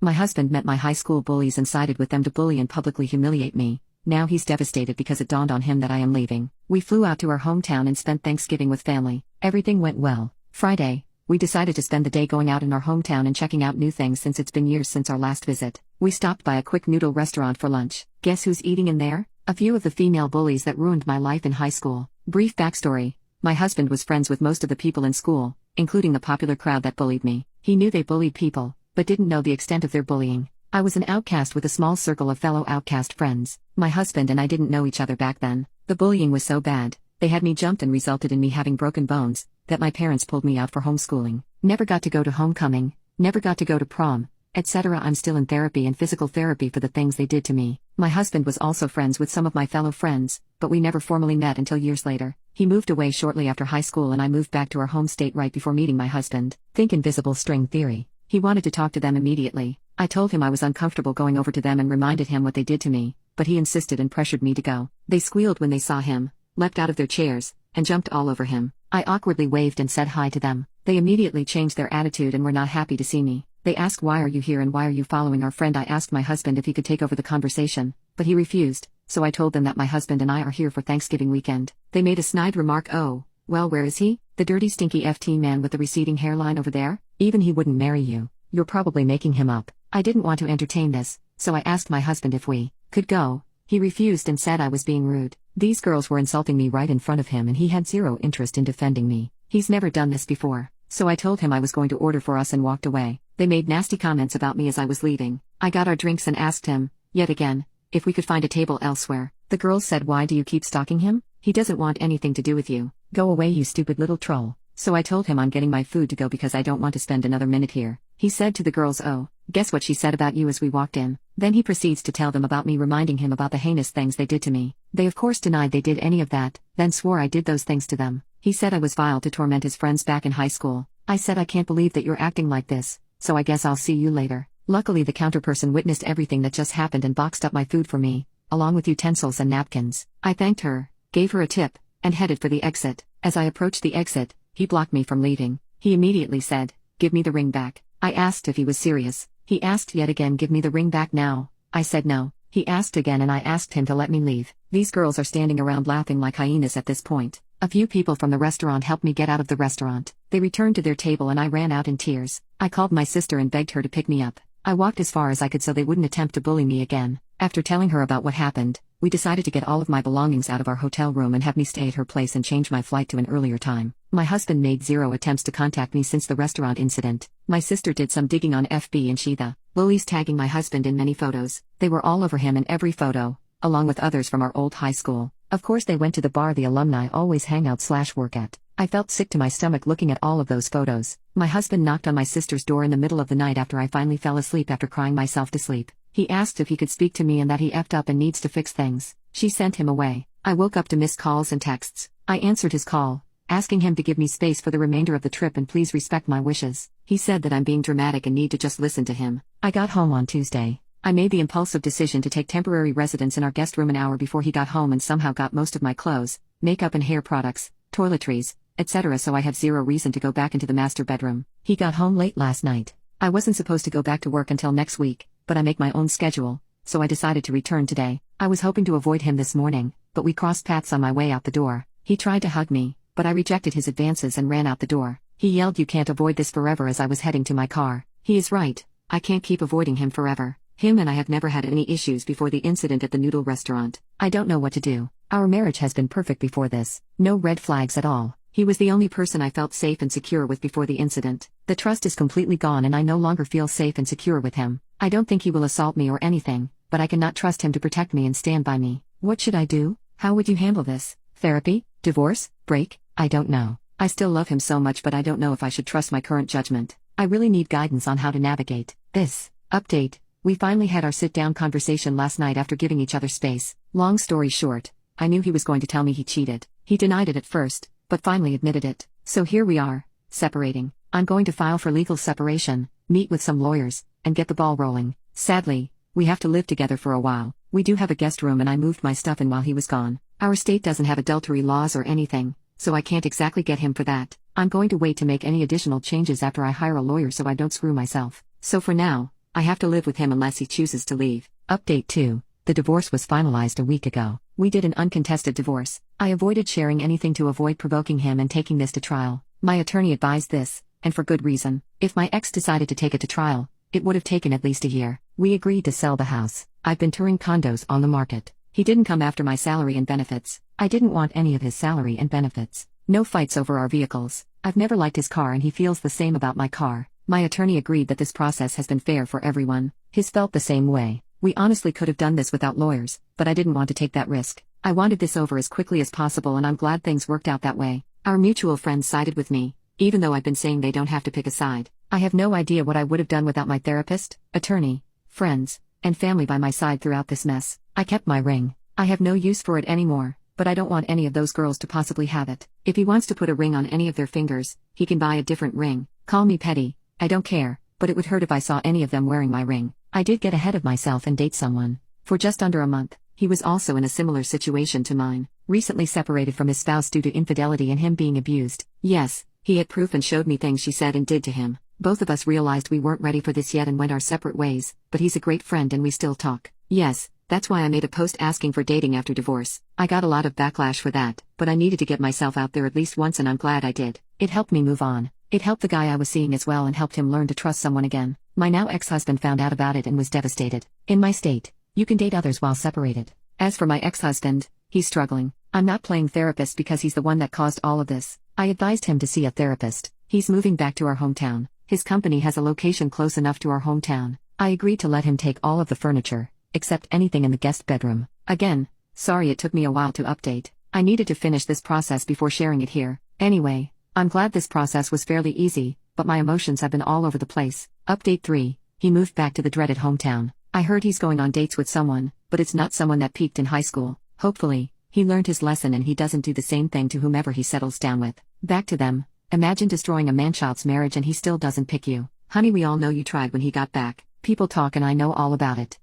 My husband met my high school bullies and sided with them to bully and publicly humiliate me. Now he's devastated because it dawned on him that I am leaving. We flew out to our hometown and spent Thanksgiving with family. Everything went well. Friday, we decided to spend the day going out in our hometown and checking out new things since it's been years since our last visit. We stopped by a quick noodle restaurant for lunch. Guess who's eating in there? A few of the female bullies that ruined my life in high school. Brief backstory. My husband was friends with most of the people in school, including the popular crowd that bullied me. He knew they bullied people, but didn't know the extent of their bullying. I was an outcast with a small circle of fellow outcast friends. My husband and I didn't know each other back then. The bullying was so bad, they had me jumped and resulted in me having broken bones, that my parents pulled me out for homeschooling. Never got to go to homecoming, never got to go to prom, etc. I'm still in therapy and physical therapy for the things they did to me. My husband was also friends with some of my fellow friends, but we never formally met until years later. He moved away shortly after high school and I moved back to our home state right before meeting my husband. Think invisible string theory. He wanted to talk to them immediately. I told him I was uncomfortable going over to them and reminded him what they did to me, but he insisted and pressured me to go. They squealed when they saw him, leapt out of their chairs, and jumped all over him. I awkwardly waved and said hi to them. They immediately changed their attitude and were not happy to see me. They asked, "Why are you here and why are you following our friend?" I asked my husband if he could take over the conversation, but he refused, so I told them that my husband and I are here for Thanksgiving weekend. They made a snide remark, "Oh, well, where is he? The dirty stinky FT man with the receding hairline over there? Even he wouldn't marry you. You're probably making him up." I didn't want to entertain this, so I asked my husband if we could go. He refused and said I was being rude. These girls were insulting me right in front of him and he had zero interest in defending me. He's never done this before, so I told him I was going to order for us and walked away. They made nasty comments about me as I was leaving. I got our drinks and asked him, yet again, if we could find a table elsewhere. The girls said, "Why do you keep stalking him? He doesn't want anything to do with you. Go away, you stupid little troll." So I told him I'm getting my food to go because I don't want to spend another minute here. He said to the girls, "Oh, guess what she said about you," as we walked in. Then he proceeds to tell them about me, reminding him about the heinous things they did to me. They of course denied they did any of that, then swore I did those things to them. He said I was vile to torment his friends back in high school. I said, "I can't believe that you're acting like this, so I guess I'll see you later." Luckily the counterperson witnessed everything that just happened and boxed up my food for me, along with utensils and napkins. I thanked her, gave her a tip, and headed for the exit. As I approached the exit, he blocked me from leaving. He immediately said, "Give me the ring back." I asked if he was serious. He asked yet again, "Give me the ring back now." I said no. He asked again and I asked him to let me leave. These girls are standing around laughing like hyenas at this point. A few people from the restaurant helped me get out of the restaurant. They returned to their table and I ran out in tears. I called my sister and begged her to pick me up. I walked as far as I could so they wouldn't attempt to bully me again. After telling her about what happened, we decided to get all of my belongings out of our hotel room and have me stay at her place and change my flight to an earlier time. My husband made zero attempts to contact me since the restaurant incident. My sister did some digging on FB and she the bullies tagging my husband in many photos. They were all over him in every photo, along with others from our old high school. Of course they went to the bar the alumni always hang out/work at. I felt sick to my stomach looking at all of those photos. My husband knocked on my sister's door in the middle of the night after I finally fell asleep after crying myself to sleep. He asked if he could speak to me and that he effed up and needs to fix things. She sent him away. I woke up to missed calls and texts. I answered his call, asking him to give me space for the remainder of the trip and please respect my wishes. He said that I'm being dramatic and need to just listen to him. I got home on Tuesday. I made the impulsive decision to take temporary residence in our guest room an hour before he got home and somehow got most of my clothes, makeup and hair products, toiletries, etc. so I have zero reason to go back into the master bedroom. He got home late last night. I wasn't supposed to go back to work until next week, but I make my own schedule, so I decided to return today. I was hoping to avoid him this morning, but we crossed paths on my way out the door. He tried to hug me, but I rejected his advances and ran out the door. He yelled, "You can't avoid this forever," as I was heading to my car. He is right. I can't keep avoiding him forever. Him and I have never had any issues before the incident at the noodle restaurant. I don't know what to do. Our marriage has been perfect before this. No red flags at all. He was the only person I felt safe and secure with before the incident. The trust is completely gone and I no longer feel safe and secure with him. I don't think he will assault me or anything, but I cannot trust him to protect me and stand by me. What should I do? How would you handle this? Therapy? Divorce? Break? I don't know. I still love him so much, but I don't know if I should trust my current judgment. I really need guidance on how to navigate this. Update. We finally had our sit-down conversation last night after giving each other space. Long story short, I knew he was going to tell me he cheated. He denied it at first, but finally admitted it. So here we are, separating. I'm going to file for legal separation, meet with some lawyers, and get the ball rolling. Sadly, we have to live together for a while. We do have a guest room and I moved my stuff in while he was gone. Our state doesn't have adultery laws or anything, so I can't exactly get him for that. I'm going to wait to make any additional changes after I hire a lawyer so I don't screw myself. So for now, I have to live with him unless he chooses to leave. Update 2. The divorce was finalized a week ago. We did an uncontested divorce. I avoided sharing anything to avoid provoking him and taking this to trial. My attorney advised this, and for good reason. If my ex decided to take it to trial, it would have taken at least a year. We agreed to sell the house. I've been touring condos on the market. He didn't come after my salary and benefits. I didn't want any of his salary and benefits. No fights over our vehicles. I've never liked his car and he feels the same about my car. My attorney agreed that this process has been fair for everyone. His felt the same way. We honestly could have done this without lawyers, but I didn't want to take that risk. I wanted this over as quickly as possible and I'm glad things worked out that way. Our mutual friends sided with me, even though I've been saying they don't have to pick a side. I have no idea what I would have done without my therapist, attorney, friends, and family by my side throughout this mess. I kept my ring. I have no use for it anymore, but I don't want any of those girls to possibly have it. If he wants to put a ring on any of their fingers, he can buy a different ring. Call me petty, I don't care, but it would hurt if I saw any of them wearing my ring. I did get ahead of myself and date someone. For just under a month, he was also in a similar situation to mine, recently separated from his spouse due to infidelity and him being abused. Yes, he had proof and showed me things she said and did to him. Both of us realized we weren't ready for this yet and went our separate ways, but he's a great friend and we still talk. Yes, that's why I made a post asking for dating after divorce. I got a lot of backlash for that, but I needed to get myself out there at least once and I'm glad I did. It helped me move on. It helped the guy I was seeing as well and helped him learn to trust someone again. My now ex-husband found out about it and was devastated. In my state, you can date others while separated. As for my ex-husband, he's struggling. I'm not playing therapist because he's the one that caused all of this. I advised him to see a therapist. He's moving back to our hometown. His company has a location close enough to our hometown. I agreed to let him take all of the furniture, except anything in the guest bedroom. Again, sorry it took me a while to update. I needed to finish this process before sharing it here. Anyway, I'm glad this process was fairly easy, but my emotions have been all over the place. Update 3. He moved back to the dreaded hometown. I heard he's going on dates with someone, but it's not someone that peaked in high school. Hopefully, he learned his lesson and he doesn't do the same thing to whomever he settles down with. Back to them. Imagine destroying a man-child's marriage and he still doesn't pick you. Honey, we all know you tried when he got back. People talk and I know all about it.